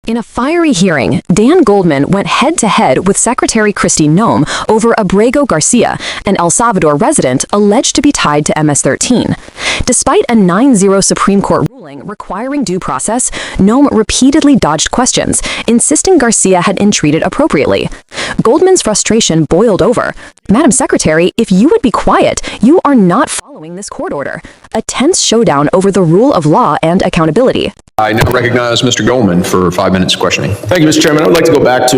In a fiery hearing, Dan Goldman went head-to-head with Secretary Kristi over Abrego Garcia, an El Salvador resident alleged to be tied to MS-13. Despite a 9-0 Supreme Court ruling requiring due process, Nome repeatedly dodged questions, insisting Garcia had been treated appropriately. Goldman's frustration boiled over. "Madam Secretary, if you would be quiet, you are not following this court order." A tense showdown over the rule of law and accountability. I now recognize Mr. Goldman for 5 minutes of questioning. Thank you, Mr. Chairman. I would like to go back to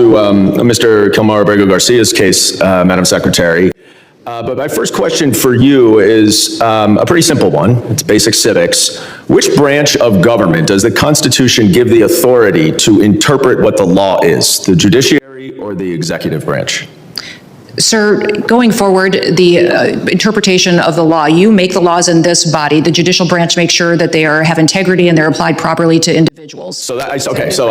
Mr. Kilmar Abrego Garcia's case, Madam Secretary. But my first question for you is a pretty simple one. It's basic civics. Which branch of government does the Constitution give the authority to interpret what the law is, the judiciary or the executive branch? Sir, going forward, the interpretation of the law, you make the laws in this body. The judicial branch makes sure that they have integrity and they're applied properly to individuals. So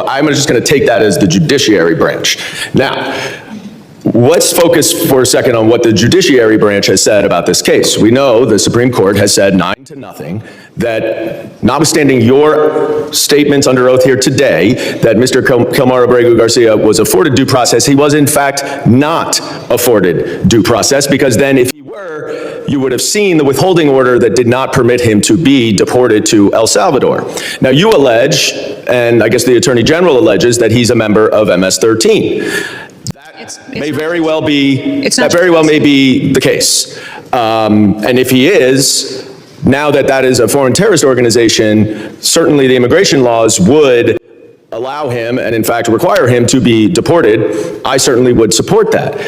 I'm just going to take that as the judiciary branch. Now, let's focus for a second on what the judiciary branch has said about this case. We know the Supreme Court has said 9-0 that, notwithstanding your statements under oath here today, that Mr. Kilmar Abrego Garcia was afforded due process, he was in fact not afforded due process, because then if he were, you would have seen the withholding order that did not permit him to be deported to El Salvador. Now you allege, and I guess the Attorney General alleges, that he's a member of MS-13. That may very well be the case. And if he is, now that is a foreign terrorist organization, certainly the immigration laws would allow him, and in fact require him, to be deported. I certainly would support that.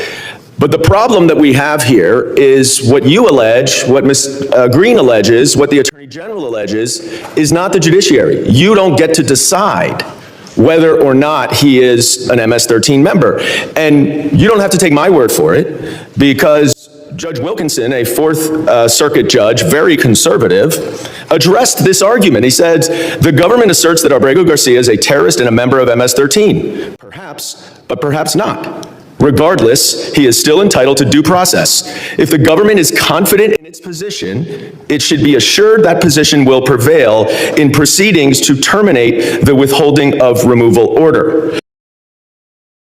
But the problem that we have here is what you allege, what Ms. Green alleges, what the Attorney General alleges, is not the judiciary. You don't get to decide whether or not he is an MS-13 member. And you don't have to take my word for it, because Judge Wilkinson, a Fourth Circuit judge, very conservative, addressed this argument. He said, the government asserts that Abrego Garcia is a terrorist and a member of MS-13. Perhaps, but perhaps not. Regardless, he is still entitled to due process. If the government is confident in its position, it should be assured that position will prevail in proceedings to terminate the withholding of removal order.